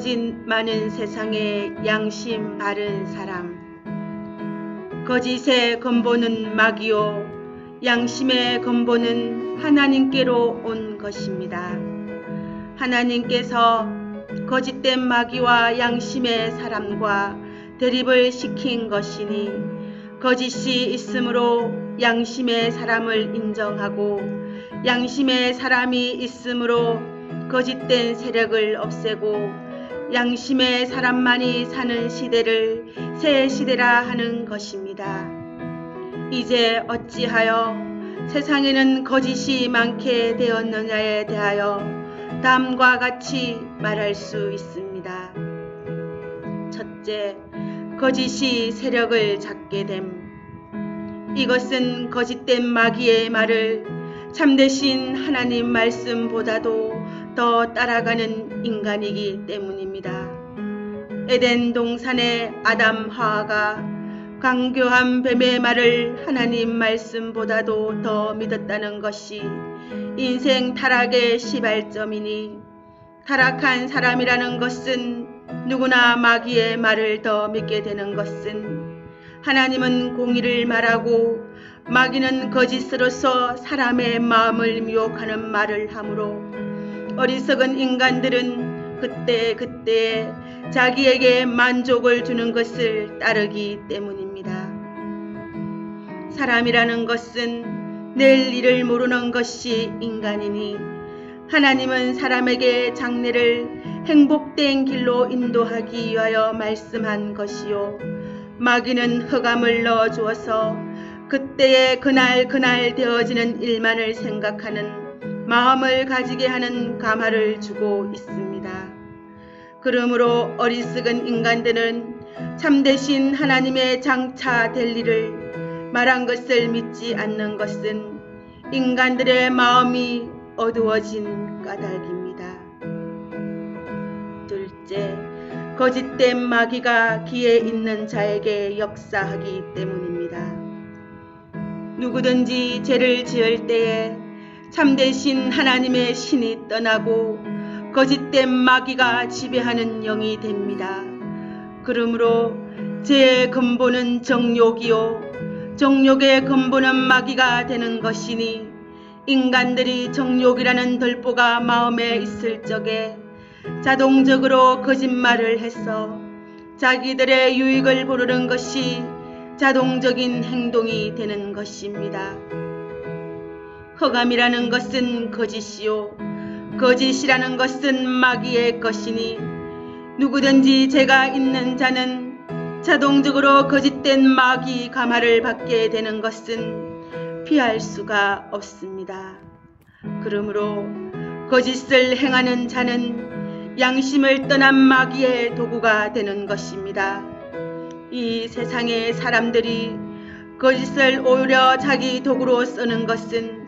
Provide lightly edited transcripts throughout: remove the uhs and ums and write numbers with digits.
거짓 많은 세상에 양심 바른 사람. 거짓의 근본은 마귀요 양심의 근본은 하나님께로 온 것입니다. 하나님께서 거짓된 마귀와 양심의 사람과 대립을 시킨 것이니 거짓이 있으므로 양심의 사람을 인정하고 양심의 사람이 있으므로 거짓된 세력을 없애고 양심의 사람만이 사는 시대를 새 시대라 하는 것입니다. 이제 어찌하여 세상에는 거짓이 많게 되었느냐에 대하여 다음과 같이 말할 수 있습니다. 첫째, 거짓이 세력을 잡게 됨. 이것은 거짓된 마귀의 말을 참되신 하나님 말씀보다도 더 따라가는 인간이기 때문입니다. 에덴 동산의 아담 하와가 강교한 뱀의 말을 하나님 말씀보다도 더 믿었다는 것이 인생 타락의 시발점이니, 타락한 사람이라는 것은 누구나 마귀의 말을 더 믿게 되는 것은, 하나님은 공의를 말하고 마귀는 거짓으로서 사람의 마음을 미혹하는 말을 하므로 어리석은 인간들은 그때그때 자기에게 만족을 주는 것을 따르기 때문입니다. 사람이라는 것은 내일 일을 모르는 것이 인간이니 하나님은 사람에게 장래를 행복된 길로 인도하기 위하여 말씀한 것이요 마귀는 흑암을 넣어주어서 그때의 그날 되어지는 일만을 생각하는 마음을 가지게 하는 감화를 주고 있습니다. 그러므로 어리석은 인간들은 참되신 하나님의 장차 될 일을 말한 것을 믿지 않는 것은 인간들의 마음이 어두워진 까닭입니다. 둘째, 거짓된 마귀가 기에 있는 자에게 역사하기 때문입니다. 누구든지 죄를 지을 때에 참되신 하나님의 신이 떠나고 거짓된 마귀가 지배하는 영이 됩니다. 그러므로 죄의 근본은 정욕이요 정욕의 근본은 마귀가 되는 것이니 인간들이 정욕이라는 덜보가 마음에 있을 적에 자동적으로 거짓말을 해서 자기들의 유익을 보르는 것이 자동적인 행동이 되는 것입니다. 흑암이라는 것은 거짓이요 거짓이라는 것은 마귀의 것이니 누구든지 죄가 있는 자는 자동적으로 거짓된 마귀 감화를 받게 되는 것은 피할 수가 없습니다. 그러므로 거짓을 행하는 자는 양심을 떠난 마귀의 도구가 되는 것입니다. 이 세상의 사람들이 거짓을 오히려 자기 도구로 쓰는 것은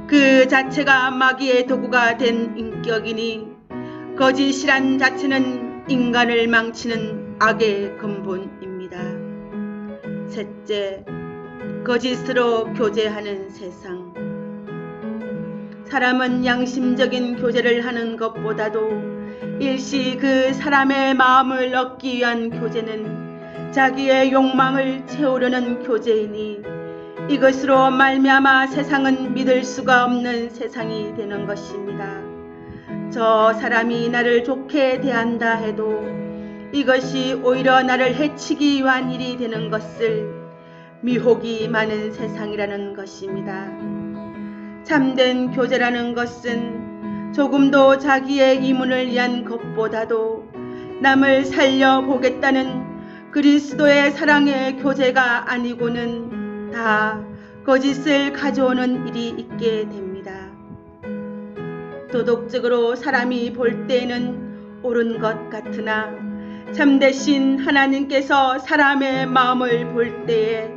그 자체가 마귀의 도구가 된 인격이니 거짓이란 자체는 인간을 망치는 악의 근본입니다. 셋째, 거짓으로 교제하는 세상. 사람은 양심적인 교제를 하는 것보다도 일시 그 사람의 마음을 얻기 위한 교제는 자기의 욕망을 채우려는 교제이니 이것으로 말미암아 세상은 믿을 수가 없는 세상이 되는 것입니다. 저 사람이 나를 좋게 대한다 해도 이것이 오히려 나를 해치기 위한 일이 되는 것을 미혹이 많은 세상이라는 것입니다. 참된 교제라는 것은 조금도 자기의 이문을 위한 것보다도 남을 살려보겠다는 그리스도의 사랑의 교제가 아니고는 다 거짓을 가져오는 일이 있게 됩니다. 도덕적으로 사람이 볼 때에는 옳은 것 같으나 참되신 하나님께서 사람의 마음을 볼 때에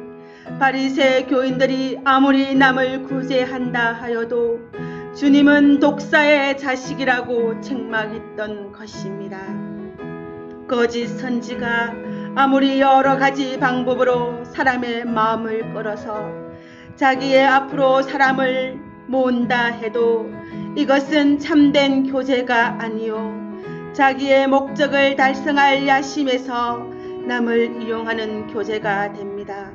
바리새 교인들이 아무리 남을 구제한다 하여도 주님은 독사의 자식이라고 책망했던 것입니다. 거짓 선지가 아무리 여러 가지 방법으로 사람의 마음을 끌어서 자기의 앞으로 사람을 모은다 해도 이것은 참된 교제가 아니요 자기의 목적을 달성할 야심에서 남을 이용하는 교제가 됩니다.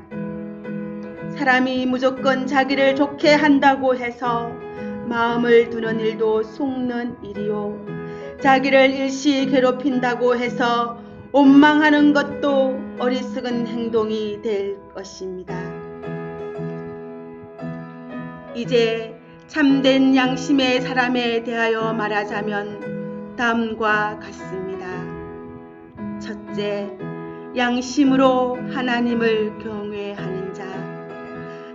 사람이 무조건 자기를 좋게 한다고 해서 마음을 두는 일도 속는 일이요, 자기를 일시 괴롭힌다고 해서 원망하는 것도 어리석은 행동이 될 것입니다. 이제 참된 양심의 사람에 대하여 말하자면 다음과 같습니다. 첫째, 양심으로 하나님을 경외하는 자.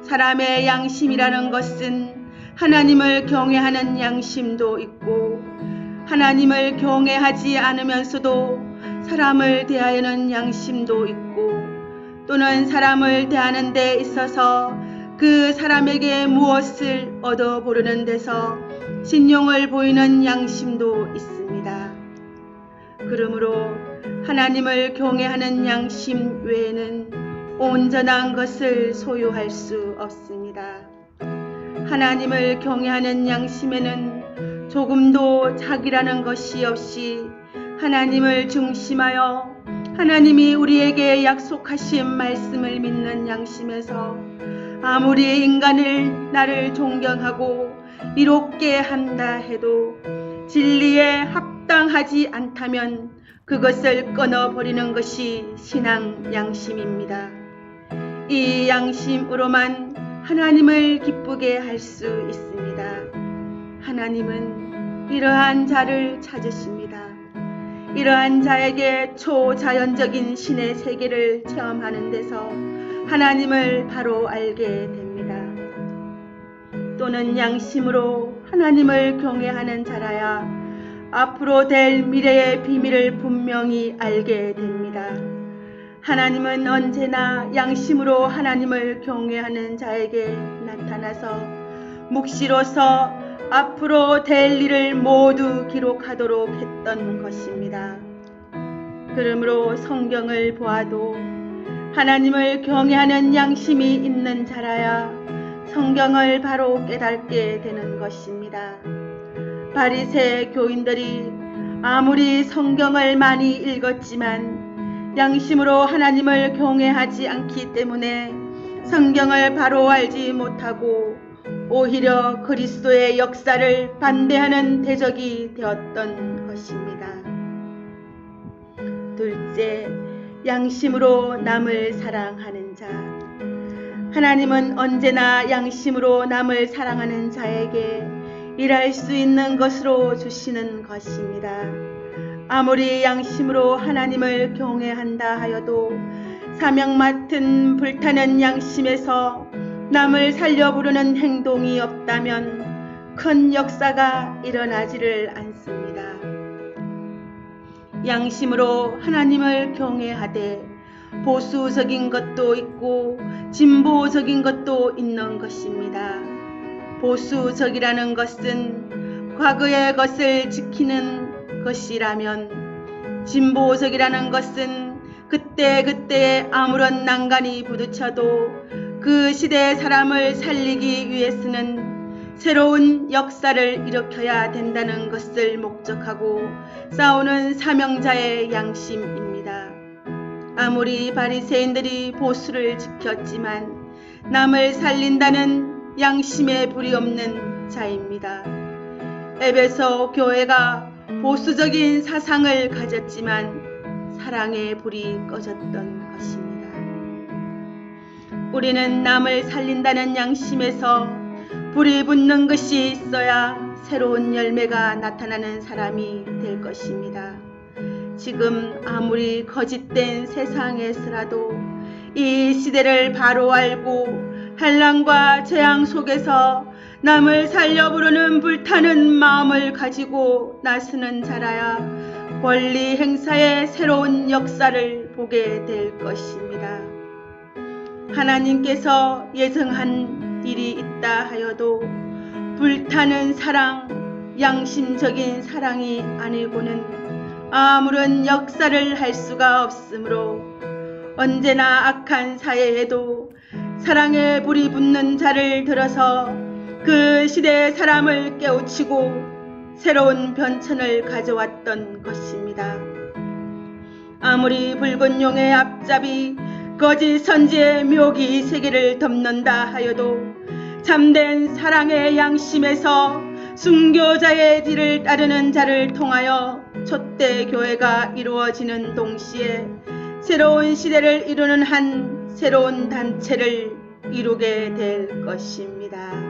사람의 양심이라는 것은 하나님을 경외하는 양심도 있고, 하나님을 경외하지 않으면서도 사람을 대하여는 양심도 있고, 또는 사람을 대하는 데 있어서 그 사람에게 무엇을 얻어보려는 데서 신용을 보이는 양심도 있습니다. 그러므로 하나님을 경외하는 양심 외에는 온전한 것을 소유할 수 없습니다. 하나님을 경외하는 양심에는 조금도 자기라는 것이 없이 하나님을 중심하여 하나님이 우리에게 약속하신 말씀을 믿는 양심에서 아무리 인간을 나를 존경하고 이롭게 한다 해도 진리에 합당하지 않다면 그것을 끊어버리는 것이 신앙 양심입니다. 이 양심으로만 하나님을 기쁘게 할 수 있습니다. 하나님은 이러한 자를 찾으십니다. 이러한 자에게 초자연적인 신의 세계를 체험하는 데서 하나님을 바로 알게 됩니다. 또는 양심으로 하나님을 경외하는 자라야 앞으로 될 미래의 비밀을 분명히 알게 됩니다. 하나님은 언제나 양심으로 하나님을 경외하는 자에게 나타나서 묵시로서 앞으로 될 일을 모두 기록하도록 했던 것입니다. 그러므로 성경을 보아도 하나님을 경외하는 양심이 있는 자라야 성경을 바로 깨닫게 되는 것입니다. 바리새 교인들이 아무리 성경을 많이 읽었지만 양심으로 하나님을 경외하지 않기 때문에 성경을 바로 알지 못하고 오히려 그리스도의 역사를 반대하는 대적이 되었던 것입니다. 둘째, 양심으로 남을 사랑하는 자. 하나님은 언제나 양심으로 남을 사랑하는 자에게 일할 수 있는 것으로 주시는 것입니다. 아무리 양심으로 하나님을 경외한다 하여도 사명 맡은 불타는 양심에서 남을 살려 부르는 행동이 없다면 큰 역사가 일어나지를 않습니다. 양심으로 하나님을 경외하되 보수적인 것도 있고 진보적인 것도 있는 것입니다. 보수적이라는 것은 과거의 것을 지키는 것이라면, 진보적이라는 것은 그때그때 아무런 난간이 부딪혀도 그 시대의 사람을 살리기 위해서는 새로운 역사를 일으켜야 된다는 것을 목적하고 싸우는 사명자의 양심입니다. 아무리 바리새인들이 보수를 지켰지만 남을 살린다는 양심에 불이 없는 자입니다. 에베소 교회가 보수적인 사상을 가졌지만 사랑의 불이 꺼졌던 것입니다. 우리는 남을 살린다는 양심에서 불이 붙는 것이 있어야 새로운 열매가 나타나는 사람이 될 것입니다. 지금 아무리 거짓된 세상에서라도 이 시대를 바로 알고 환난과 재앙 속에서 남을 살려 부르는 불타는 마음을 가지고 나서는 자라야 권리 행사의 새로운 역사를 보게 될 것입니다. 하나님께서 예정한 일이 있다 하여도 불타는 사랑, 양심적인 사랑이 아니고는 아무런 역사를 할 수가 없으므로 언제나 악한 사회에도 사랑의 불이 붙는 자를 들어서 그 시대의 사람을 깨우치고 새로운 변천을 가져왔던 것입니다. 아무리 붉은 용의 앞잡이 거짓 선지의 묘기 세계를 덮는다 하여도 참된 사랑의 양심에서 순교자의 뒤를 따르는 자를 통하여 촛대 교회가 이루어지는 동시에 새로운 시대를 이루는 한 새로운 단체를 이루게 될 것입니다.